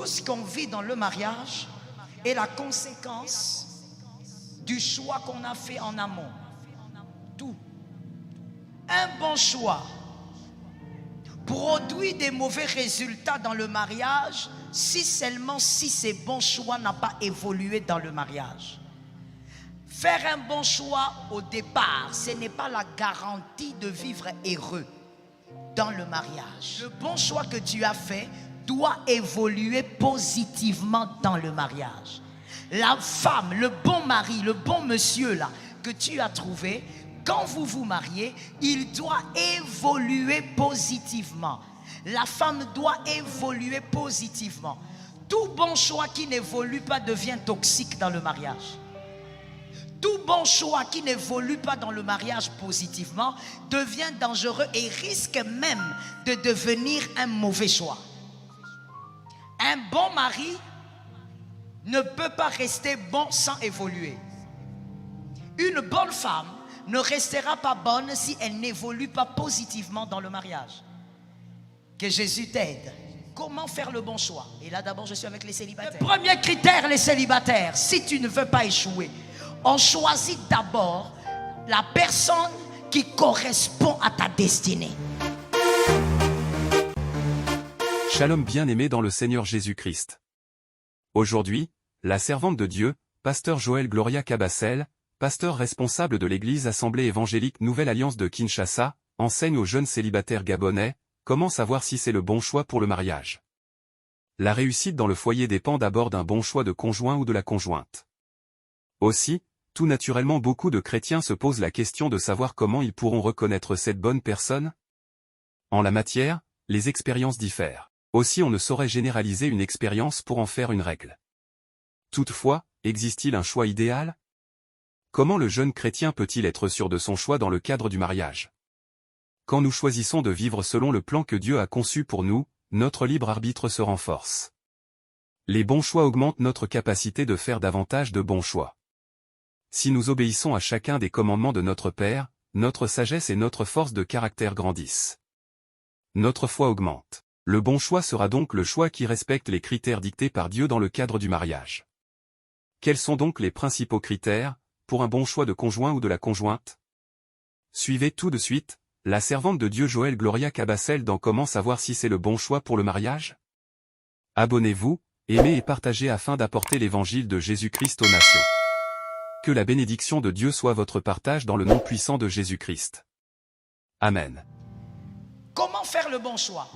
ce qu'on vit dans le mariage est la conséquence du choix qu'on a fait en amont. Tout. Un bon choix produit des mauvais résultats dans le mariage si seulement si ces bons choix n'ont pas évolué dans le mariage. Faire un bon choix au départ, ce n'est pas la garantie de vivre heureux dans le mariage. Le bon choix que tu as fait doit évoluer positivement dans le mariage. La femme, le bon mari, le bon monsieur là que tu as trouvé, quand vous vous mariez, il doit évoluer positivement. La femme doit évoluer positivement. Tout bon choix qui n'évolue pas devient toxique dans le mariage. Tout bon choix qui n'évolue pas dans le mariage positivement devient dangereux et risque même de devenir un mauvais choix. Un bon mari ne peut pas rester bon sans évoluer. Une bonne femme ne restera pas bonne si elle n'évolue pas positivement dans le mariage. Que Jésus t'aide. Comment faire le bon choix? Et là d'abord je suis avec les célibataires. Le premier critère, les célibataires, si tu ne veux pas échouer, on choisit d'abord la personne qui correspond à ta destinée. Shalom bien-aimé dans le Seigneur Jésus-Christ. Aujourd'hui, la servante de Dieu, pasteur Joël Gloria Cabassel, pasteur responsable de l'église Assemblée évangélique Nouvelle Alliance de Kinshasa, enseigne aux jeunes célibataires gabonais comment savoir si c'est le bon choix pour le mariage. La réussite dans le foyer dépend d'abord d'un bon choix de conjoint ou de la conjointe. Aussi, tout naturellement beaucoup de chrétiens se posent la question de savoir comment ils pourront reconnaître cette bonne personne. En la matière, les expériences diffèrent. Aussi on ne saurait généraliser une expérience pour en faire une règle. Toutefois, existe-t-il un choix idéal? Comment le jeune chrétien peut-il être sûr de son choix dans le cadre du mariage? Quand nous choisissons de vivre selon le plan que Dieu a conçu pour nous, notre libre arbitre se renforce. Les bons choix augmentent notre capacité de faire davantage de bons choix. Si nous obéissons à chacun des commandements de notre Père, notre sagesse et notre force de caractère grandissent. Notre foi augmente. Le bon choix sera donc le choix qui respecte les critères dictés par Dieu dans le cadre du mariage. Quels sont donc les principaux critères pour un bon choix de conjoint ou de la conjointe? Suivez tout de suite la servante de Dieu Joël Gloria Cabassel dans Comment savoir si c'est le bon choix pour le mariage? Abonnez-vous, aimez et partagez afin d'apporter l'évangile de Jésus-Christ aux nations. Que la bénédiction de Dieu soit votre partage dans le nom puissant de Jésus-Christ. Amen. Comment faire le bon choix?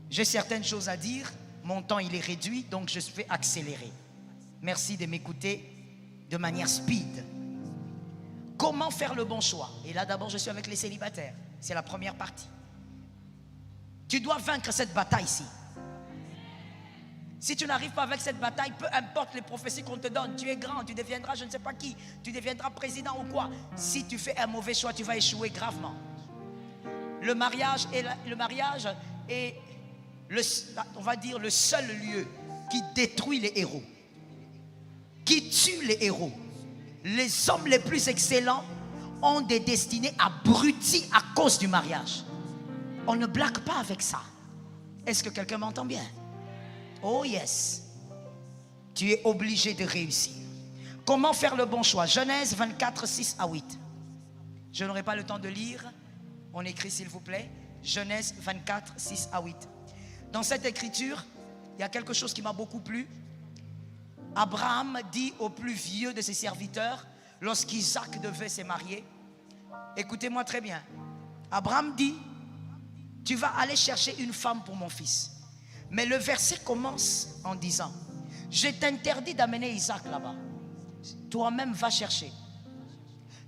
J'ai certaines choses à dire, mon temps il est réduit, donc je vais accélérer. Merci de m'écouter de manière speed. Comment faire le bon choix? Et là d'abord je suis avec les célibataires, c'est la première partie. Tu dois vaincre cette bataille-ci. Si tu n'arrives pas avec cette bataille, peu importe les prophéties qu'on te donne, tu es grand, tu deviendras je ne sais pas qui, tu deviendras président ou quoi. Si tu fais un mauvais choix, tu vas échouer gravement. Le mariage est on va dire le seul lieu qui détruit les héros, qui tue les héros. Les hommes les plus excellents ont des destinées abruties à cause du mariage. On ne blague pas avec ça. Est-ce que quelqu'un m'entend bien? Oh yes. Tu es obligé de réussir. Comment faire le bon choix? Genèse 24, 6 à 8. Je n'aurai pas le temps de lire. On écrit s'il vous plaît. Genèse 24, 6 à 8. Dans cette écriture, il y a quelque chose qui m'a beaucoup plu. Abraham dit au plus vieux de ses serviteurs, lorsqu'Isaac devait se marier, écoutez-moi très bien. Abraham dit, tu vas aller chercher une femme pour mon fils. Mais le verset commence en disant, je t'interdis d'amener Isaac là-bas. Toi-même va chercher.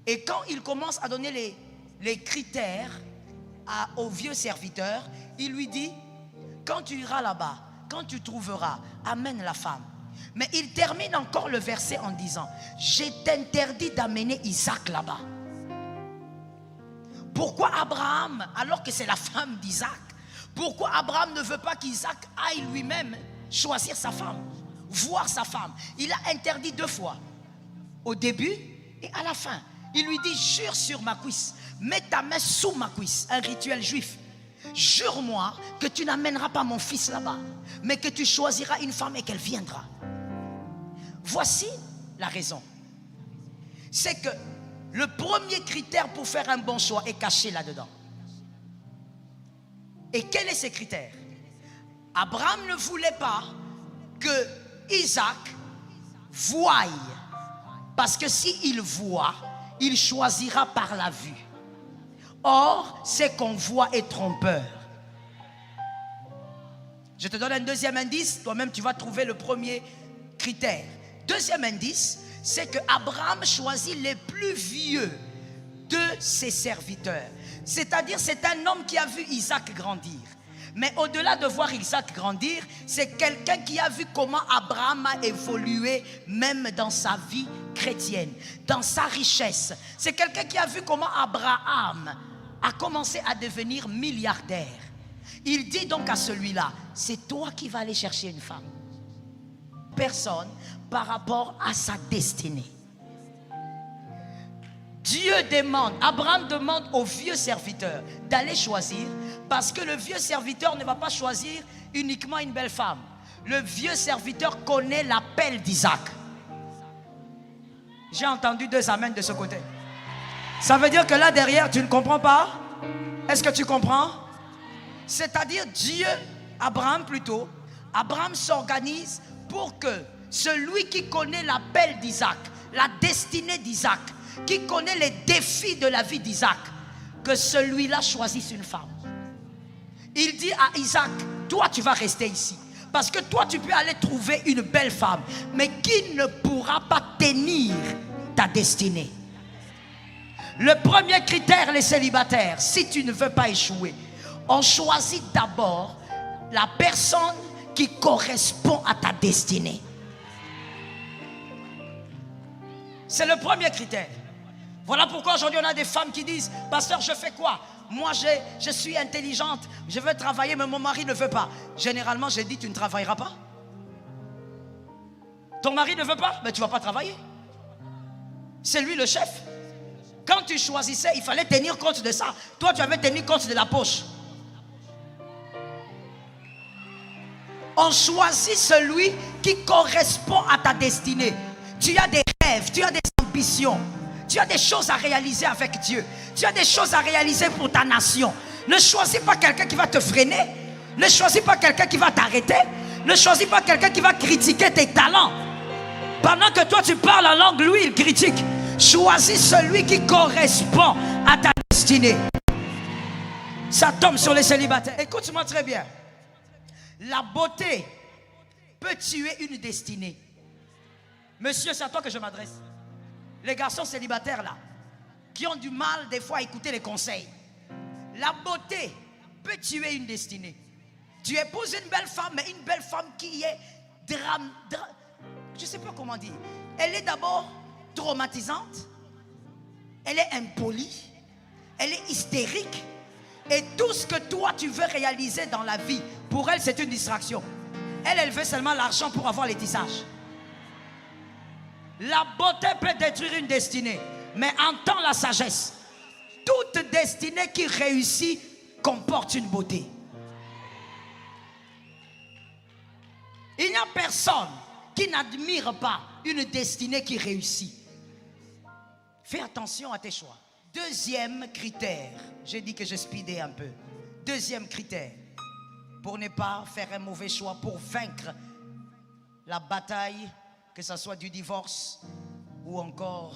Et quand il commence à donner les critères au vieux serviteur, il lui dit, quand tu iras là-bas, quand tu trouveras, amène la femme. Mais il termine encore le verset en disant, je t'interdis d'amener Isaac là-bas. Pourquoi Abraham, alors que c'est la femme d'Isaac, pourquoi Abraham ne veut pas qu'Isaac aille lui-même choisir sa femme, voir sa femme? Il a interdit 2 fois, au début et à la fin. Il lui dit, jure sur ma cuisse, mets ta main sous ma cuisse, un rituel juif. Jure-moi que tu n'amèneras pas mon fils là-bas, mais que tu choisiras une femme et qu'elle viendra. Voici la raison. C'est que le premier critère pour faire un bon choix est caché là-dedans. Et quel est ce critère? Abraham ne voulait pas que Isaac voie. Parce que s'il voit, il choisira par la vue. Or, ce qu'on voit est trompeur. Je te donne un deuxième indice. Toi-même, tu vas trouver le premier critère. Deuxième indice, c'est que Abraham choisit les plus vieux de ses serviteurs. C'est-à-dire, c'est un homme qui a vu Isaac grandir. Mais au-delà de voir Isaac grandir, c'est quelqu'un qui a vu comment Abraham a évolué même dans sa vie chrétienne, dans sa richesse. C'est quelqu'un qui a vu comment Abraham a commencé à devenir milliardaire. Il dit donc à celui-là, c'est toi qui vas aller chercher une femme. Personne par rapport à sa destinée. Dieu demande, Abraham demande au vieux serviteur d'aller choisir, parce que le vieux serviteur ne va pas choisir uniquement une belle femme. Le vieux serviteur connaît l'appel d'Isaac. J'ai entendu 2 amens de ce côté. Ça veut dire que là derrière, tu ne comprends pas? Est-ce que tu comprends? C'est-à-dire Dieu, Abraham plutôt, Abraham s'organise pour que celui qui connaît l'appel d'Isaac, la destinée d'Isaac, qui connaît les défis de la vie d'Isaac, que celui-là choisisse une femme. Il dit à Isaac, toi tu vas rester ici. Parce que toi tu peux aller trouver une belle femme, mais qui ne pourra pas tenir ta destinée. Le premier critère, les célibataires, si tu ne veux pas échouer, on choisit d'abord la personne qui correspond à ta destinée. C'est le premier critère. Voilà pourquoi aujourd'hui on a des femmes qui disent, pasteur, je fais quoi? Moi je suis intelligente, je veux travailler mais mon mari ne veut pas. Généralement j'ai dit, tu ne travailleras pas. Ton mari ne veut pas, mais tu ne vas pas travailler. C'est lui le chef. Quand tu choisissais, il fallait tenir compte de ça. Toi tu avais tenu compte de la poche. On choisit celui qui correspond à ta destinée. Tu as des rêves, tu as des ambitions, tu as des choses à réaliser avec Dieu, tu as des choses à réaliser pour ta nation. Ne choisis pas quelqu'un qui va te freiner, ne choisis pas quelqu'un qui va t'arrêter, ne choisis pas quelqu'un qui va critiquer tes talents. Pendant que toi tu parles en langue, lui il critique. Choisis celui qui correspond à ta destinée. Ça tombe sur les célibataires. Écoute-moi très bien. La beauté peut tuer une destinée. Monsieur, c'est à toi que je m'adresse. Les garçons célibataires là, qui ont du mal des fois à écouter les conseils. La beauté peut tuer une destinée. Tu épouses une belle femme, mais une belle femme qui est je ne sais pas comment dire. Elle est d'abord traumatisante, elle est impolie, elle est hystérique. Et tout ce que toi tu veux réaliser dans la vie, pour elle c'est une distraction. Elle veut seulement l'argent pour avoir les tissages. La beauté peut détruire une destinée, mais entends la sagesse. Toute destinée qui réussit comporte une beauté. Il n'y a personne qui n'admire pas une destinée qui réussit. Fais attention à tes choix. Deuxième critère, j'ai dit que je speedais un peu. Deuxième critère, pour ne pas faire un mauvais choix, pour vaincre la bataille, que ce soit du divorce ou encore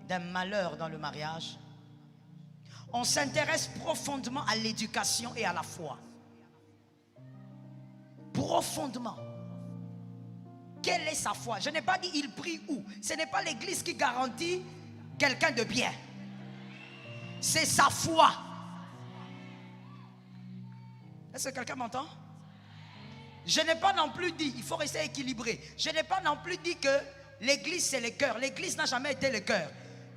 d'un malheur dans le mariage, on s'intéresse profondément à l'éducation et à la foi. Profondément. Quelle est sa foi? Je n'ai pas dit il prie où. Ce n'est pas l'église qui garantit quelqu'un de bien. C'est sa foi. Est-ce que quelqu'un m'entend? Je n'ai pas non plus dit, il faut rester équilibré. Je n'ai pas non plus dit que l'église c'est le cœur. L'église n'a jamais été le cœur.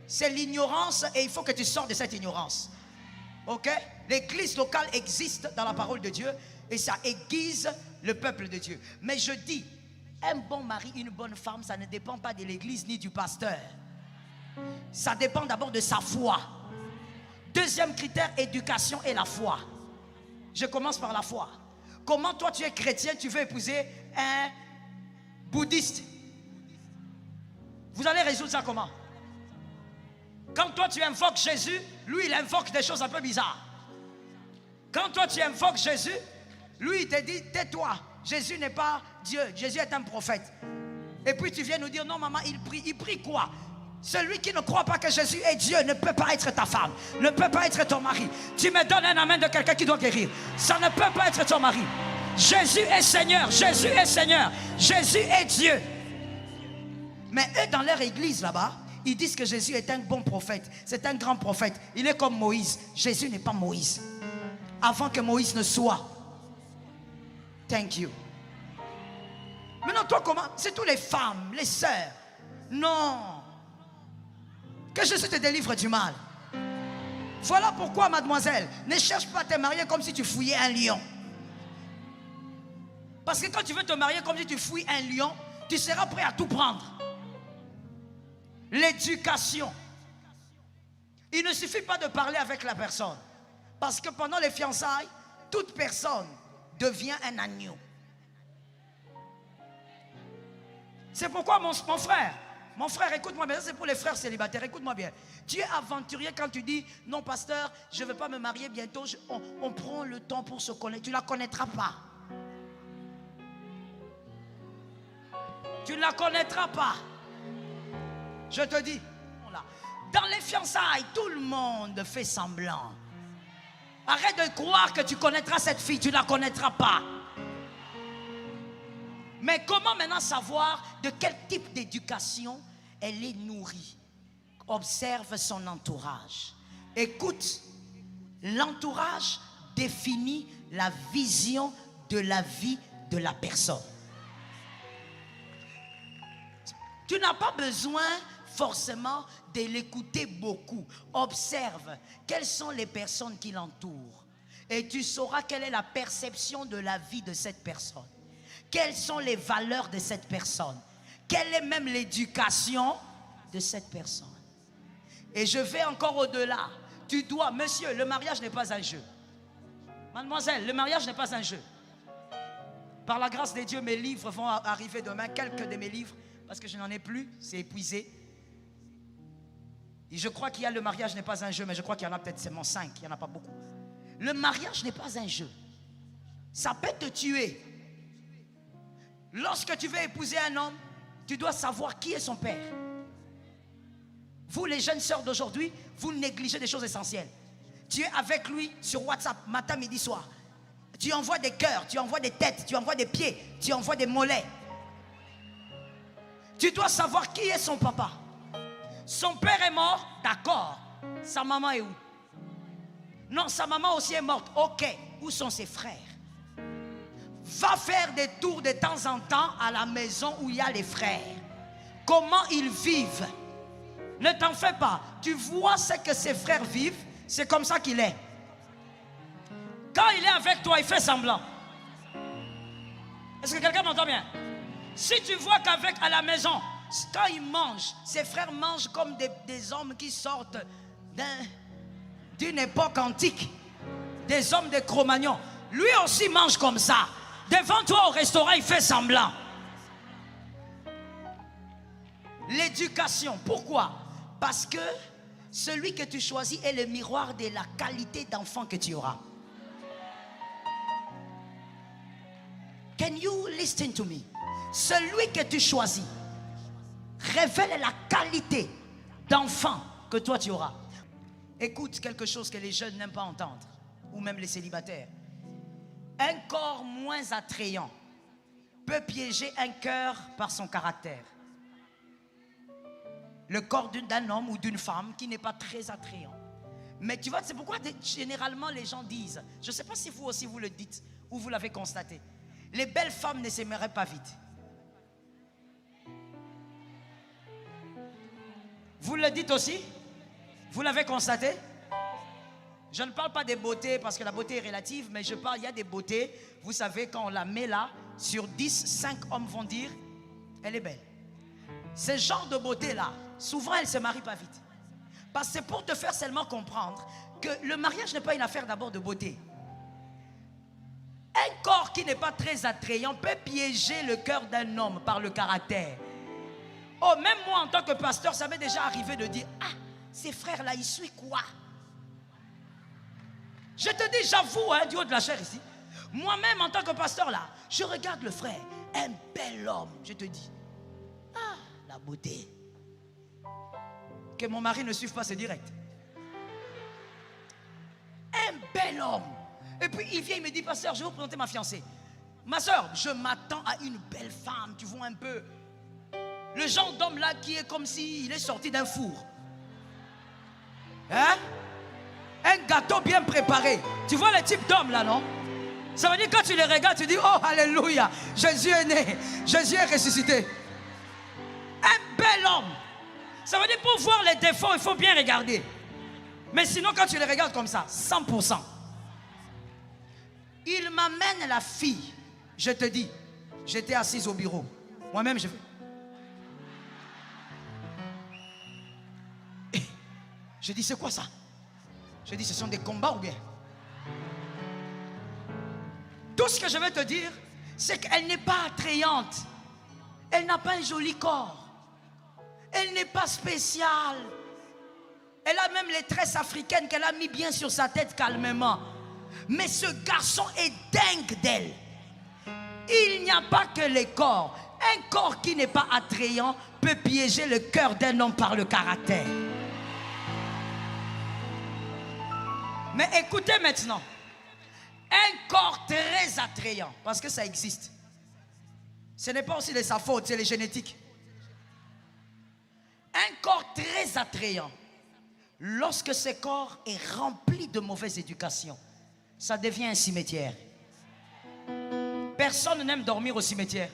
C'est l'ignorance et il faut que tu sortes de cette ignorance. Ok? L'église locale existe dans la parole de Dieu et ça aiguise le peuple de Dieu. Mais je dis, un bon mari, une bonne femme, ça ne dépend pas de l'église ni du pasteur. Ça dépend d'abord de sa foi. Deuxième critère, éducation et la foi. Je commence par la foi. Comment toi tu es chrétien, tu veux épouser un bouddhiste? Vous allez résoudre ça comment? Quand toi tu invoques Jésus, lui il invoque des choses un peu bizarres. Quand toi tu invoques Jésus, lui il te dit tais-toi, Jésus n'est pas Dieu, Jésus est un prophète. Et puis tu viens nous dire non maman, il prie quoi? Celui qui ne croit pas que Jésus est Dieu ne peut pas être ta femme, ne peut pas être ton mari. Tu me donnes un amen de quelqu'un qui doit guérir. Ça ne peut pas être ton mari. Jésus est Seigneur, Jésus est Seigneur, Jésus est Dieu. Mais eux dans leur église là-bas, ils disent que Jésus est un bon prophète, c'est un grand prophète. Il est comme Moïse. Jésus n'est pas Moïse. Avant que Moïse ne soit. Thank you. Maintenant toi comment? C'est tous les femmes, les sœurs. Non. Que Jésus te délivre du mal. Voilà pourquoi, mademoiselle, ne cherche pas à te marier comme si tu fouillais un lion. Parce que quand tu veux te marier comme si tu fouilles un lion, tu seras prêt à tout prendre. L'éducation. Il ne suffit pas de parler avec la personne. Parce que pendant les fiançailles, toute personne devient un agneau. C'est pourquoi mon frère, écoute-moi bien, c'est pour les frères célibataires, écoute-moi bien. Tu es aventurier quand tu dis, non pasteur, je ne vais pas me marier bientôt, on prend le temps pour se connaître. Tu ne la connaîtras pas. Tu ne la connaîtras pas. Je te dis, dans les fiançailles, tout le monde fait semblant. Arrête de croire que tu connaîtras cette fille, tu ne la connaîtras pas. Mais comment maintenant savoir de quel type d'éducation elle est nourrie? Observe son entourage. Écoute, l'entourage définit la vision de la vie de la personne. Tu n'as pas besoin forcément de l'écouter beaucoup. Observe quelles sont les personnes qui l'entourent. Et tu sauras quelle est la perception de la vie de cette personne. Quelles sont les valeurs de cette personne? Quelle est même l'éducation de cette personne? Et je vais encore au-delà. Tu dois, monsieur, le mariage n'est pas un jeu. Mademoiselle, le mariage n'est pas un jeu. Par la grâce de Dieu, mes livres vont arriver demain. Quelques de mes livres, parce que je n'en ai plus, c'est épuisé. Et je crois qu'il y a le mariage n'est pas un jeu, mais je crois qu'il y en a peut-être seulement 5, il n'y en a pas beaucoup. Le mariage n'est pas un jeu. Ça peut te tuer. Lorsque tu veux épouser un homme, tu dois savoir qui est son père. Vous, les jeunes sœurs d'aujourd'hui, vous négligez des choses essentielles. Tu es avec lui sur WhatsApp, matin, midi, soir. Tu envoies des cœurs, tu envoies des têtes, tu envoies des pieds, tu envoies des mollets. Tu dois savoir qui est son papa. Son père est mort, d'accord. Sa maman est où? Non, sa maman aussi est morte. Ok, où sont ses frères? Va faire des tours de temps en temps à la maison où il y a les frères. Comment ils vivent? Ne t'en fais pas. Tu vois ce que ses frères vivent, c'est comme ça qu'il est. Quand il est avec toi, il fait semblant. Est-ce que quelqu'un m'entend bien? Si tu vois qu'avec à la maison, quand il mange, ses frères mangent comme des hommes qui sortent d'une époque antique. Des hommes de Cro-Magnon. Lui aussi mange comme ça. Devant toi au restaurant, il fait semblant. L'éducation, pourquoi? Parce que celui que tu choisis est le miroir de la qualité d'enfant que tu auras. Can you listen to me? Celui que tu choisis révèle la qualité d'enfant que toi tu auras. Écoute quelque chose que les jeunes n'aiment pas entendre, ou même les célibataires. Un corps moins attrayant peut piéger un cœur par son caractère. Le corps d'un homme ou d'une femme qui n'est pas très attrayant. Mais tu vois, c'est pourquoi généralement les gens disent, je ne sais pas si vous aussi vous le dites ou vous l'avez constaté, les belles femmes ne s'aimeraient pas vite. Vous le dites aussi? Vous l'avez constaté? Je ne parle pas des beautés parce que la beauté est relative, mais je parle, il y a des beautés, vous savez, quand on la met là, sur 10, 5 hommes vont dire, elle est belle. Ce genre de beauté-là, souvent elle ne se marie pas vite. Parce que c'est pour te faire seulement comprendre que le mariage n'est pas une affaire d'abord de beauté. Un corps qui n'est pas très attrayant peut piéger le cœur d'un homme par le caractère. Oh, même moi en tant que pasteur, ça m'est déjà arrivé de dire, ah, ces frères-là, ils suivent quoi? Je te dis, j'avoue, hein, du haut de la chair ici, moi-même en tant que pasteur là, je regarde le frère, un bel homme, je te dis, ah, la beauté. Que mon mari ne suive pas, c'est direct. Un bel homme. Et puis il vient, il me dit, pasteur, je vais vous présenter ma fiancée. Ma soeur, je m'attends à une belle femme, tu vois un peu. Le genre d'homme là qui est comme s'il est sorti d'un four. Hein? Un gâteau bien préparé. Tu vois le type d'homme là, non? Ça veut dire quand tu les regardes, tu dis, oh, alléluia, Jésus est né, Jésus est ressuscité. Un bel homme. Ça veut dire pour voir les défauts, il faut bien regarder. Mais sinon, quand tu les regardes comme ça, 100%. Il m'amène la fille. Je te dis, j'étais assise au bureau. Moi-même, je fais. Et je dis, c'est quoi ça? Je dis, ce sont des combats ou bien? Tout ce que je vais te dire, c'est qu'elle n'est pas attrayante. Elle n'a pas un joli corps. Elle n'est pas spéciale. Elle a même les tresses africaines qu'elle a mis bien sur sa tête calmement. Mais ce garçon est dingue d'elle. Il n'y a pas que les corps. Un corps qui n'est pas attrayant peut piéger le cœur d'un homme par le caractère. Mais écoutez maintenant. Un corps très attrayant, parce que ça existe. Ce n'est pas aussi de sa faute, c'est les génétiques. Un corps très attrayant, lorsque ce corps est rempli de mauvaise éducation, ça devient un cimetière. Personne n'aime dormir au cimetière,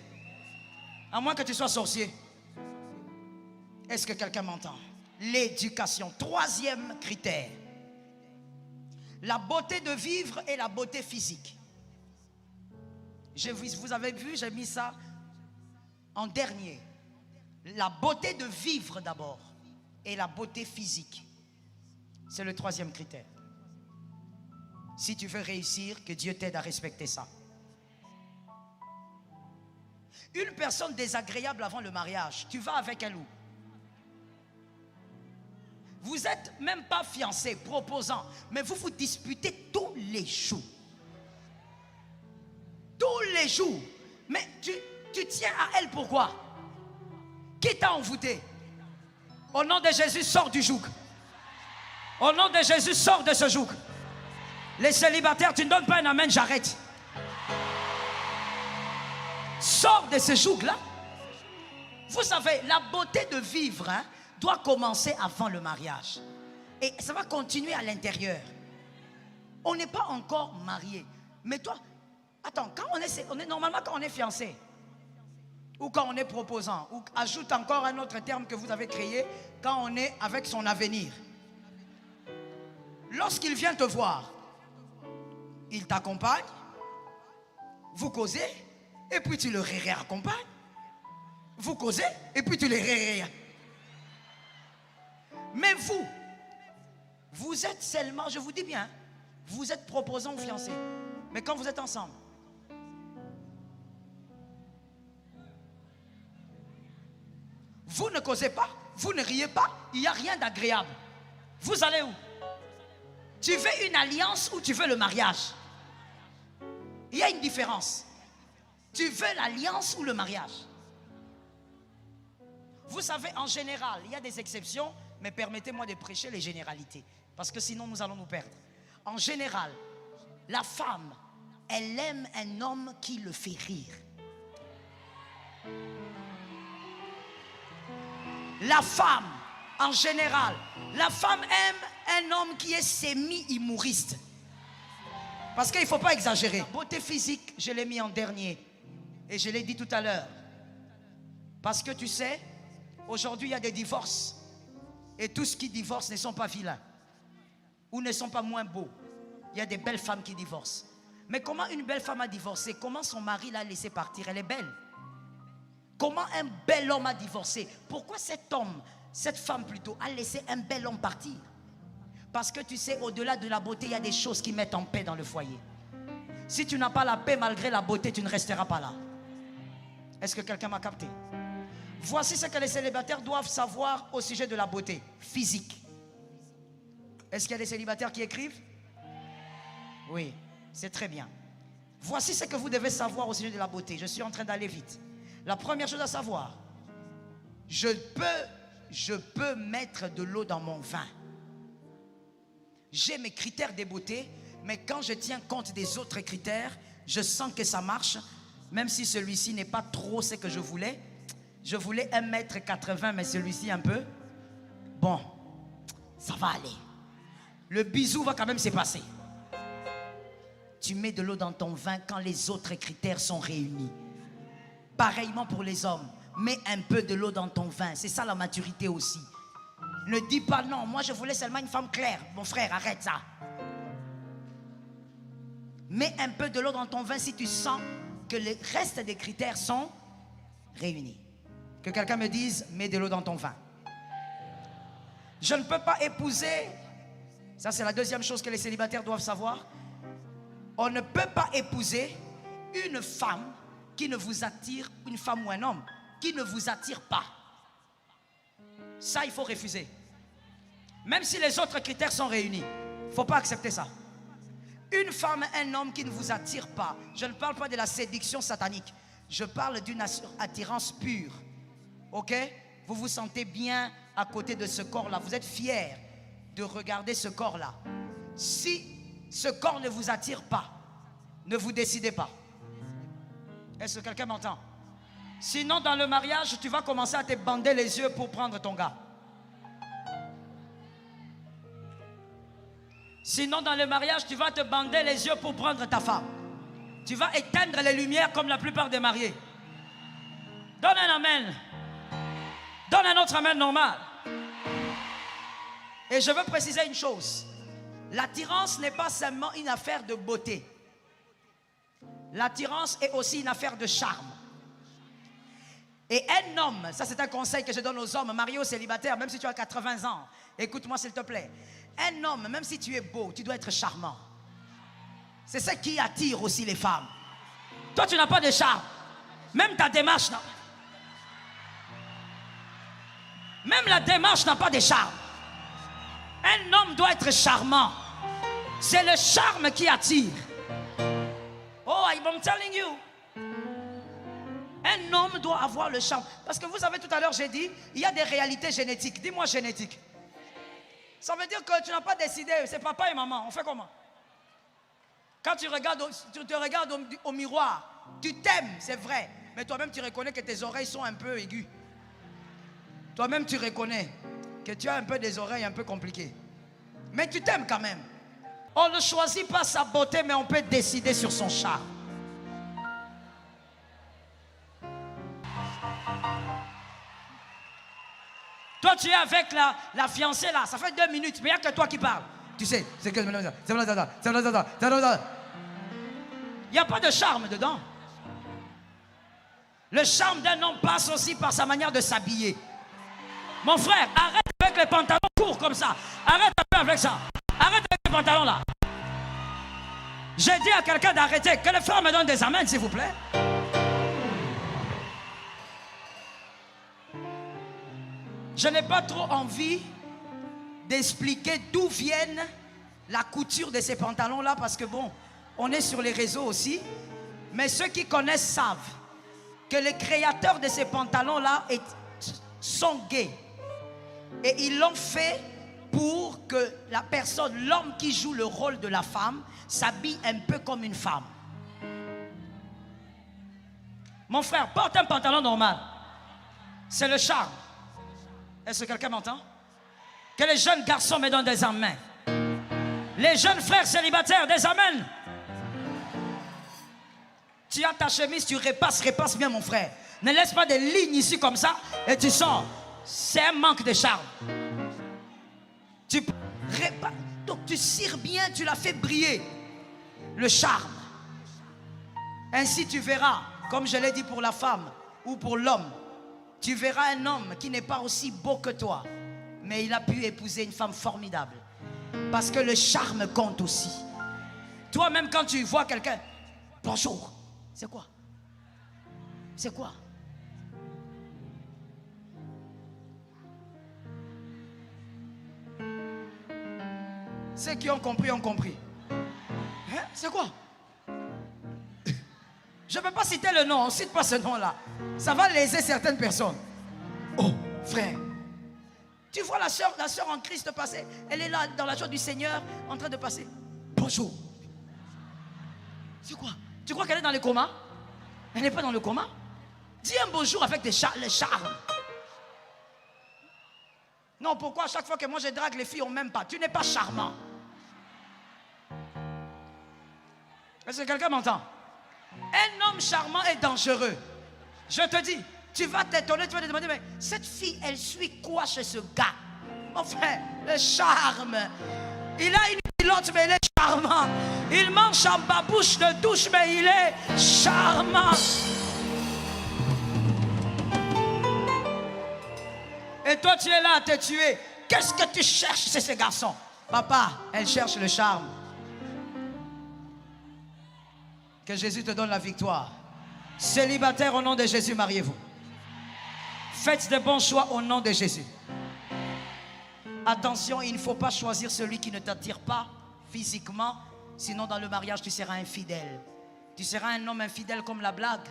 à moins que tu sois sorcier. Est-ce que quelqu'un m'entend? L'éducation, troisième critère. La beauté de vivre et la beauté physique. Vous avez vu, j'ai mis ça en dernier. La beauté de vivre d'abord et la beauté physique. C'est le troisième critère. Si tu veux réussir, que Dieu t'aide à respecter ça. Une personne désagréable avant le mariage, tu vas avec elle où? Vous n'êtes même pas fiancé, proposant, mais vous vous disputez tous les jours. Tous les jours. Mais tu tiens à elle pourquoi? Qui t'a envoûté? Au nom de Jésus, sors du joug. Au nom de Jésus, sors de ce joug. Les célibataires, tu ne donnes pas un amen, j'arrête. Sors de ce joug-là. Vous savez, la beauté de vivre, hein, doit commencer avant le mariage. Et ça va continuer à l'intérieur. On n'est pas encore marié. Mais toi, attends, quand normalement quand on est fiancé, ou quand on est proposant, ou ajoute encore un autre terme que vous avez créé, quand on est avec son avenir. Lorsqu'il vient te voir, il t'accompagne, vous causez, et puis tu le réaccompagnes. Vous causez, et puis tu le réaccompagnes. Mais vous êtes seulement, je vous dis bien, vous êtes proposant ou fiancé. Mais quand vous êtes ensemble, vous ne causez pas, vous ne riez pas, il n'y a rien d'agréable. Vous allez où? Tu veux une alliance ou tu veux le mariage? Il y a une différence. Tu veux l'alliance ou le mariage? Vous savez, en général, il y a des exceptions, mais permettez-moi de prêcher les généralités, parce que sinon nous allons nous perdre. En général, la femme, elle aime un homme qui le fait rire. La femme, en général, la femme aime un homme qui est semi-humoriste. Parce qu'il ne faut pas exagérer. La beauté physique, je l'ai mis en dernier. Et je l'ai dit tout à l'heure. Parce que tu sais, aujourd'hui il y a des divorces. Et tous ceux qui divorcent ne sont pas vilains. Ou ne sont pas moins beaux. Il y a des belles femmes qui divorcent. Mais comment une belle femme a divorcé? Comment son mari l'a laissé partir? Elle est belle. Comment un bel homme a divorcé? Pourquoi cet homme, cette femme plutôt, a laissé un bel homme partir? Parce que tu sais, au-delà de la beauté, il y a des choses qui mettent en paix dans le foyer. Si tu n'as pas la paix malgré la beauté, tu ne resteras pas là. Est-ce que quelqu'un m'a capté? Voici ce que les célibataires doivent savoir au sujet de la beauté physique. Est-ce qu'il y a des célibataires qui écrivent? Oui, c'est très bien. Voici ce que vous devez savoir au sujet de la beauté. Je suis en train d'aller vite. La première chose à savoir, je peux mettre de l'eau dans mon vin. J'ai mes critères de beauté, mais quand je tiens compte des autres critères, je sens que ça marche, même si celui-ci n'est pas trop ce que je voulais. Je voulais 1,80 m, mais celui-ci un peu. Bon, ça va aller. Le bisou va quand même se passer. Tu mets de l'eau dans ton vin quand les autres critères sont réunis. Pareillement pour les hommes. Mets un peu de l'eau dans ton vin. C'est ça la maturité aussi. Ne dis pas non, moi je voulais seulement une femme claire. Mon frère, arrête ça. Mets un peu de l'eau dans ton vin si tu sens que le reste des critères sont réunis. Que quelqu'un me dise, mets de l'eau dans ton vin. Je ne peux pas épouser, ça c'est la deuxième chose que les célibataires doivent savoir. On ne peut pas épouser une femme qui ne vous attire, une femme ou un homme, qui ne vous attire pas. Ça, il faut refuser. Même si les autres critères sont réunis, il ne faut pas accepter ça. Une femme, un homme qui ne vous attire pas, je ne parle pas de la séduction satanique, je parle d'une attirance pure. Ok? Vous vous sentez bien à côté de ce corps-là, vous êtes fier de regarder ce corps-là. Si ce corps ne vous attire pas, ne vous décidez pas. Est-ce que quelqu'un m'entend? Sinon, dans le mariage, tu vas commencer à te bander les yeux pour prendre ton gars. Sinon, dans le mariage, tu vas te bander les yeux pour prendre ta femme. Tu vas éteindre les lumières comme la plupart des mariés. Donne un amen. Donne un autre amen normal. Et je veux préciser une chose. L'attirance n'est pas seulement une affaire de beauté. L'attirance est aussi une affaire de charme. Et un homme, ça c'est un conseil que je donne aux hommes mariés ou célibataires, même si tu as 80 ans, écoute-moi s'il te plaît. Un homme, même si tu es beau, tu dois être charmant. C'est ce qui attire aussi les femmes. Toi tu n'as pas de charme. Même ta démarche, non. Même la démarche n'a pas de charme. Un homme doit être charmant. C'est le charme qui attire. Oh, I'm telling you. Un homme doit avoir le charme. Parce que vous savez, tout à l'heure, j'ai dit, il y a des réalités génétiques. Dis-moi génétique. Ça veut dire que tu n'as pas décidé, c'est papa et maman. On fait comment? Quand tu te regardes au miroir, tu t'aimes, c'est vrai. Mais toi-même, tu reconnais que tes oreilles sont un peu aiguës. Toi-même, tu reconnais que tu as un peu des oreilles un peu compliquées. Mais tu t'aimes quand même. On ne choisit pas sa beauté, mais on peut décider sur son charme. Toi, tu es avec la fiancée là, ça fait 2 minutes, mais il n'y a que toi qui parles. Tu sais, c'est que... Il n'y a pas de charme dedans. Le charme d'un homme passe aussi par sa manière de s'habiller. Mon frère, arrête avec les pantalons courts comme ça. Arrête un peu avec ça. Arrête avec les pantalons là. J'ai dit à quelqu'un d'arrêter. Que le frère me donne des amens, s'il vous plaît. Je n'ai pas trop envie d'expliquer d'où viennent la couture de ces pantalons-là, parce que bon, on est sur les réseaux aussi. Mais ceux qui connaissent savent que les créateurs de ces pantalons-là sont gays. Et ils l'ont fait pour que la personne, l'homme qui joue le rôle de la femme, s'habille un peu comme une femme. Mon frère, porte un pantalon normal. C'est le charme. Est-ce que quelqu'un m'entend? Que les jeunes garçons me donnent des amens. Les jeunes frères célibataires, des amens. Tu as ta chemise, tu repasses bien mon frère. Ne laisse pas des lignes ici comme ça et tu sors. C'est un manque de charme. Donc tu cires bien, tu la fais briller. Le charme. Ainsi tu verras, comme je l'ai dit pour la femme ou pour l'homme, tu verras un homme qui n'est pas aussi beau que toi, mais il a pu épouser une femme formidable. Parce que le charme compte aussi. Toi-même quand tu vois quelqu'un, Bonjour. C'est quoi? C'est quoi? Ceux qui ont compris ont compris. Hein? C'est quoi? Je ne peux pas citer le nom, on ne cite pas ce nom-là. Ça va léser certaines personnes. Oh, frère. Tu vois la sœur en Christ passer. Elle est là dans la joie du Seigneur en train de passer. Bonjour. C'est quoi? Tu crois qu'elle est dans le coma? Elle n'est pas dans le coma. Dis un bonjour avec le charme. Non, pourquoi à chaque fois que moi je drague les filles, on ne m'aime pas? Tu n'es pas charmant. Est-ce que quelqu'un m'entend? Un homme charmant est dangereux. Je te dis, tu vas t'étonner, tu vas te demander, mais cette fille, elle suit quoi chez ce gars? Enfin, le charme. Il a une pilote, mais il est charmant. Il mange en babouche de douche, mais il est charmant. Et toi, tu es là à te tuer. Qu'est-ce que tu cherches chez ces garçons? Papa, elle cherche le charme. Que Jésus te donne la victoire. Célibataire, au nom de Jésus, mariez-vous. Faites de bons choix au nom de Jésus. Attention, il ne faut pas choisir celui qui ne t'attire pas physiquement. Sinon, dans le mariage, tu seras infidèle. Tu seras un homme infidèle comme la blague.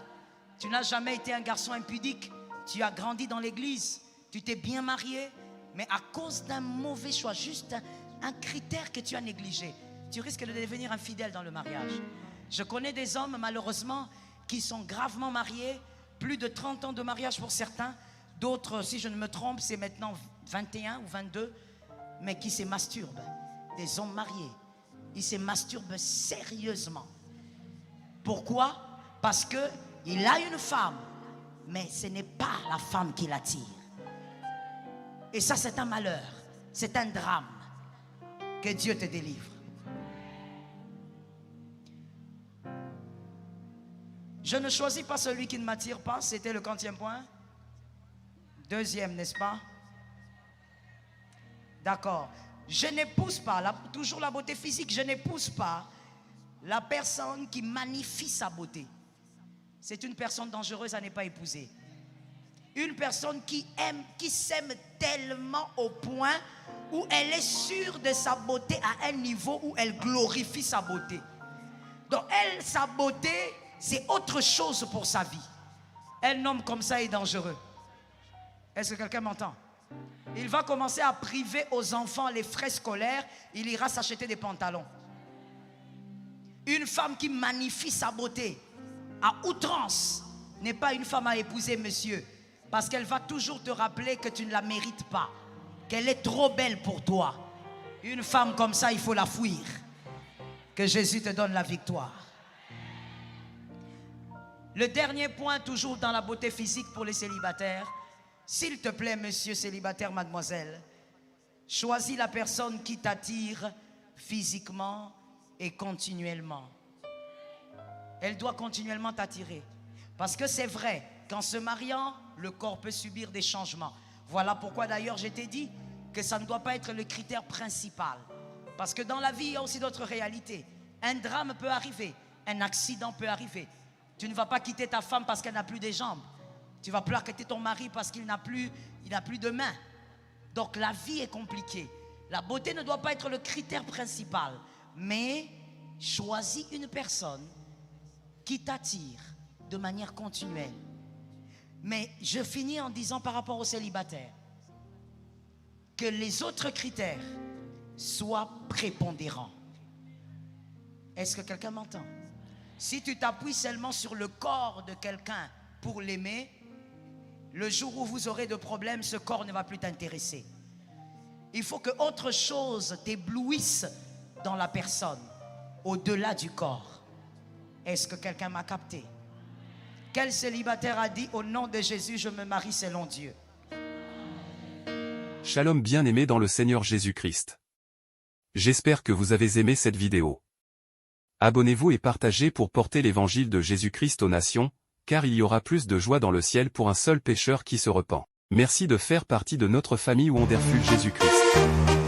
Tu n'as jamais été un garçon impudique. Tu as grandi dans l'église. Tu t'es bien marié. Mais à cause d'un mauvais choix, juste un critère que tu as négligé, tu risques de devenir infidèle dans le mariage. Je connais des hommes, malheureusement, qui sont gravement mariés, plus de 30 ans de mariage pour certains. D'autres, si je ne me trompe, c'est maintenant 21 ou 22, mais qui se masturbent. Des hommes mariés. Ils se masturbent sérieusement. Pourquoi? Parce qu'il a une femme, mais ce n'est pas la femme qui l'attire. Et ça, c'est un malheur. C'est un drame. Que Dieu te délivre. Je ne choisis pas celui qui ne m'attire pas. C'était le quantième point. Deuxième, n'est-ce pas? D'accord. Je n'épouse pas, toujours la beauté physique, je n'épouse pas la personne qui magnifie sa beauté. C'est une personne dangereuse à ne pas épouser. Une personne qui aime, qui s'aime tellement au point où elle est sûre de sa beauté à un niveau où elle glorifie sa beauté. Donc elle, sa beauté, c'est autre chose pour sa vie. Un homme comme ça est dangereux. Est-ce que quelqu'un m'entend? Il va commencer à priver aux enfants les frais scolaires. Il ira s'acheter des pantalons. Une femme qui magnifie sa beauté à outrance n'est pas une femme à épouser, monsieur. Parce qu'elle va toujours te rappeler que tu ne la mérites pas. Qu'elle est trop belle pour toi. Une femme comme ça, il faut la fuir. Que Jésus te donne la victoire. Le dernier point, toujours dans la beauté physique pour les célibataires. S'il te plaît, monsieur célibataire, mademoiselle, choisis la personne qui t'attire physiquement et continuellement. Elle doit continuellement t'attirer. Parce que c'est vrai, qu'en se mariant, le corps peut subir des changements. Voilà pourquoi d'ailleurs je t'ai dit que ça ne doit pas être le critère principal. Parce que dans la vie, il y a aussi d'autres réalités. Un drame peut arriver, un accident peut arriver. Tu ne vas pas quitter ta femme parce qu'elle n'a plus des jambes. Tu vas pas quitter ton mari parce qu'il n'a plus de mains. Donc la vie est compliquée. La beauté ne doit pas être le critère principal. Mais choisis une personne qui t'attire de manière continuelle. Mais je finis en disant par rapport aux célibataires que les autres critères soient prépondérants. Est-ce que quelqu'un m'entend? Si tu t'appuies seulement sur le corps de quelqu'un pour l'aimer, le jour où vous aurez de problèmes, ce corps ne va plus t'intéresser. Il faut que autre chose t'éblouisse dans la personne, au-delà du corps. Est-ce que quelqu'un m'a capté? Quel célibataire a dit au nom de Jésus, je me marie selon Dieu? Shalom bien-aimés dans le Seigneur Jésus-Christ. J'espère que vous avez aimé cette vidéo. Abonnez-vous et partagez pour porter l'évangile de Jésus-Christ aux nations, car il y aura plus de joie dans le ciel pour un seul pécheur qui se repent. Merci de faire partie de notre famille Wonderful Jésus-Christ.